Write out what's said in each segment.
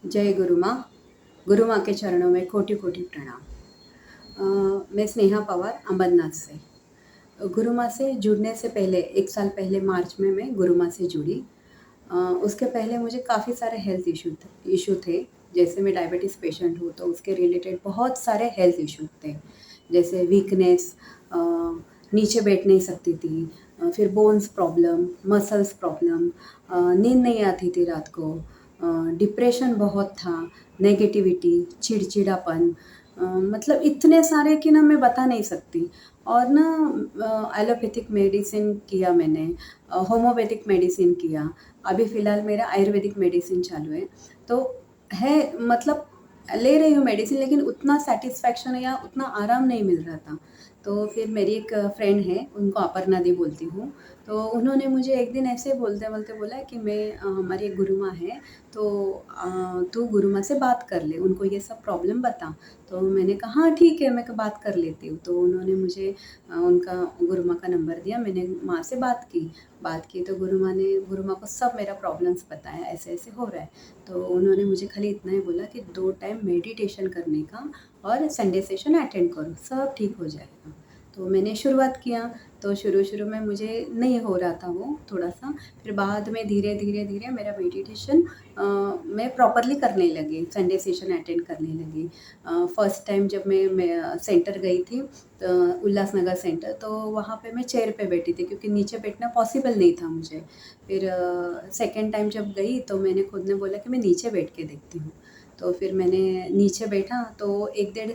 जय गुरु माँ। गुरु माँ के चरणों में कोटि कोटि प्रणाम। मैं स्नेहा पवार अंबरनाथ से। गुरु माँ से जुड़ने से पहले 1 साल पहले मार्च में मैं गुरु माँ से जुड़ी। उसके पहले मुझे काफ़ी सारे हेल्थ इशू थे। जैसे मैं डायबिटीज़ पेशेंट हूँ तो उसके रिलेटेड बहुत सारे हेल्थ इशू थे, जैसे वीकनेस, नीचे बैठ नहीं सकती थी, फिर बोन्स प्रॉब्लम, मसल्स प्रॉब्लम, नींद नहीं आती थी रात को, डिप्रेशन बहुत था, नेगेटिविटी, चिड़चिड़ापन, मतलब इतने सारे कि ना मैं बता नहीं सकती। और ना एलोपैथिक मेडिसिन किया मैंने, होम्योपैथिक मेडिसिन किया, अभी फ़िलहाल मेरा आयुर्वेदिक मेडिसिन चालू है। तो है मतलब ले रही हूँ मेडिसिन, लेकिन उतना सैटिस्फैक्शन या उतना आराम नहीं मिल रहा था। तो फिर मेरी एक फ्रेंड है, उनको अपर्णा दी बोलती हूँ। तो उन्होंने मुझे एक दिन ऐसे बोलते-बोलते बोला कि हमारी एक गुरु माँ है, तो तू गुरु माँ से बात कर ले, उनको ये सब प्रॉब्लम बता। तो मैंने कहा हाँ ठीक है, मैं बात कर लेती हूँ। तो उन्होंने मुझे उनका गुरु माँ का नंबर दिया, मैंने माँ से बात की तो गुरु माँ को सब मेरा प्रॉब्लम्स बताया, ऐसे-ऐसे हो रहा है। तो उन्होंने मुझे खाली इतना ही बोला कि 2 टाइम मेडिटेशन करने का और संडे सेशन अटेंड करो, सब ठीक हो जाएगा। तो मैंने शुरुआत किया, तो शुरू-शुरू में मुझे नहीं हो रहा था वो थोड़ा-सा, फिर बाद में धीरे-धीरे मेरा मेडिटेशन मैं प्रॉपरली करने लगी, संडे सेशन अटेंड करने लगी। फर्स्ट टाइम जब मैं सेंटर गई थी, उल्लासनगर सेंटर, तो वहाँ पे मैं चेयर पे बैठी थी क्योंकि नीचे बैठना पॉसिबल नहीं था मुझे। फिर सेकंड टाइम जब गई तो मैंने खुद ने बोला कि मैं नीचे बैठ के देखती हूँ। तो फिर मैंने नीचे बैठा तो 1 डेढ़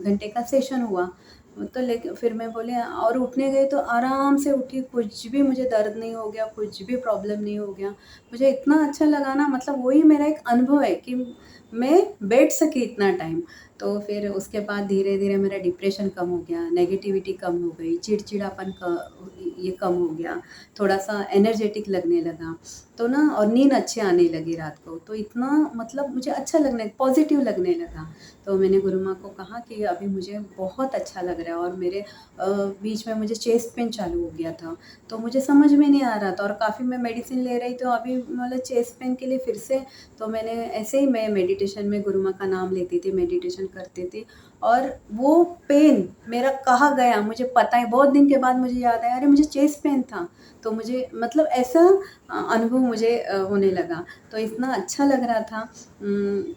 घंटे का सेशन हुआ। तो फिर मैं बोली और उठने गई तो आराम से उठी, कुछ भी मुझे दर्द नहीं हो गया, कुछ भी प्रॉब्लम नहीं हो गया। मुझे इतना अच्छा लगा ना, मतलब वही मेरा एक अनुभव है कि मैं बैठ सकी इतना टाइम। तो फिर उसके बाद धीरे-धीरे मेरा डिप्रेशन कम हो गया, नेगेटिविटी कम हो गई, चिड़चिड़ापन ये कम हो गया, थोड़ा-सा एनर्जेटिक लगने लगा। तो ना और नींद अच्छी आने लगी रात को, तो इतना मतलब मुझे अच्छा लगने पॉज़िटिव लगने लगा। तो मैंने गुरु माँ को कहा कि अभी मुझे बहुत अच्छा लग रहा है, और मेरे बीच में मुझे चेस्ट पेन चालू हो गया था, तो मुझे समझ में नहीं आ रहा था और काफ़ी मैं मेडिसिन ले रही, तो अभी मतलब चेस्ट पेन के लिए फिर से तो मैंने ऐसे ही मैं मेडिटेशन में गुरु माँ का नाम लेती थी, मेडिटेशन करती थी, और वो पेन मेरा कहाँ गया मुझे पता है। बहुत दिन के बाद मुझे याद आया, अरे मुझे चेस्ट पेन था, तो मुझे मतलब ऐसा अनुभव मुझे होने लगा, तो इतना अच्छा लग रहा था।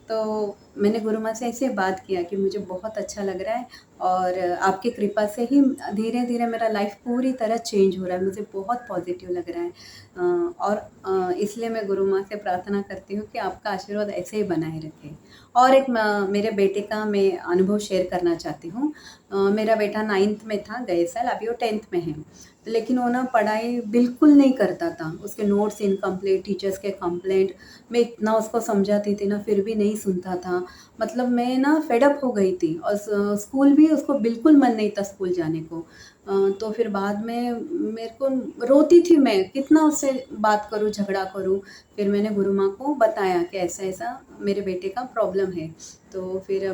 तो मैंने गुरु माँ से ऐसे बात किया कि मुझे बहुत अच्छा लग रहा है, और आपकी कृपा से ही धीरे-धीरे मेरा लाइफ पूरी तरह चेंज हो रहा है, मुझे बहुत पॉज़िटिव लग रहा है। और इसलिए मैं गुरु माँ से प्रार्थना करती हूँ कि आपका आशीर्वाद ऐसे ही बनाए रखे। और एक मेरे बेटे का मैं अनुभव शेयर करना चाहती हूँ। मेरा बेटा 9th में था गए साल, अभी वो 10th में है। लेकिन वो ना पढ़ाई बिल्कुल नहीं करता था, उसके नोट्स इनकम्प्लीट, टीचर्स के कंप्लेंट, मैं इतना उसको समझाती थी ना फिर भी नहीं सुनता था। मतलब मैं ना फेड अप हो गई थी, और स्कूल भी उसको बिल्कुल मन नहीं था स्कूल जाने को। तो फिर बाद में मेरे को रोती थी मैं, कितना उससे बात करूँ, झगड़ा करूँ। फिर मैंने गुरु माँ को बताया कि ऐसा-ऐसा मेरे बेटे का प्रॉब्लम है। तो फिर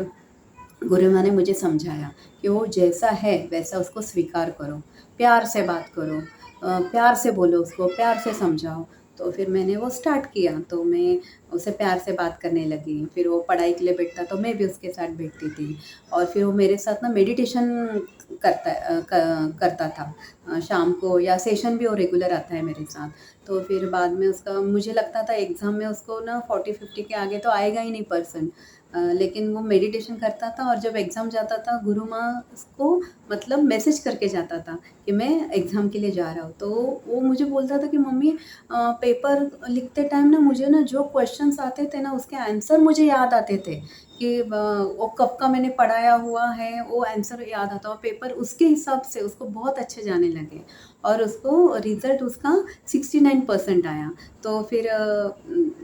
गुरु माँ ने मुझे समझाया कि वो जैसा है वैसा उसको स्वीकार करो, प्यार से बात करो, प्यार से बोलो उसको, प्यार से समझाओ। तो फिर मैंने वो स्टार्ट किया, तो मैं उससे प्यार से बात करने लगी। फिर वो पढ़ाई के लिए बैठता तो मैं भी उसके साथ बैठती थी, और फिर वो मेरे साथ ना मेडिटेशन करता था। शाम को या सेशन भी वो रेगुलर आता है मेरे साथ। तो फिर बाद में उसका मुझे लगता था एग्ज़ाम में उसको ना 40-50 के आगे तो आएगा ही नहीं परसेंट। लेकिन वो मेडिटेशन करता था, और जब एग्ज़ाम जाता था गुरु माँ उसको मतलब मैसेज करके जाता था कि मैं एग्ज़ाम के लिए जा रहा हूँ। तो वो मुझे बोलता था कि मम्मी, पेपर लिखते टाइम ना मुझे ना जो क्वेश्चंस आते थे ना उसके आंसर मुझे याद आते थे, कि वो कब का मैंने पढ़ाया हुआ है, वो आंसर याद आता, और पेपर उसके हिसाब से उसको बहुत अच्छे जाने लगे, और उसको रिज़ल्ट उसका 69% आया। तो फिर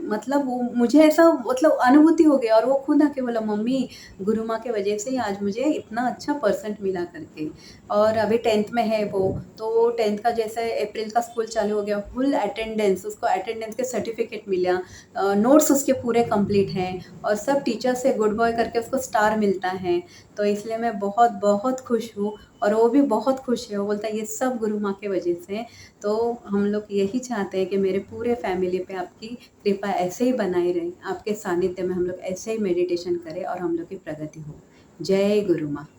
मतलब वो मुझे ऐसा मतलब अनुभूति हो गया, और वो खुद आके बोला मम्मी, गुरु माँ की वजह से ही आज मुझे इतना अच्छा परसेंट मिला करके। और अभी 10th में है वो, तो 10th का जैसे अप्रैल का स्कूल चालू हो गया, फुल अटेंडेंस, उसको अटेंडेंस के सर्टिफिकेट मिला, नोट्स उसके पूरे कंप्लीट हैं, और सब टीचर से गुड बॉय करके उसको स्टार मिलता है। तो इसलिए मैं बहुत बहुत खुश हूँ, और वो भी बहुत खुश है, वो बोलता है ये सब गुरु माँ के वजह से है। तो हम लोग यही चाहते हैं कि मेरे पूरे फैमिली पे आपकी कृपा ऐसे ही बनाई रहे, आपके सानिध्य में हम लोग ऐसे ही मेडिटेशन करें और हम लोग की प्रगति हो। जय गुरु माँ।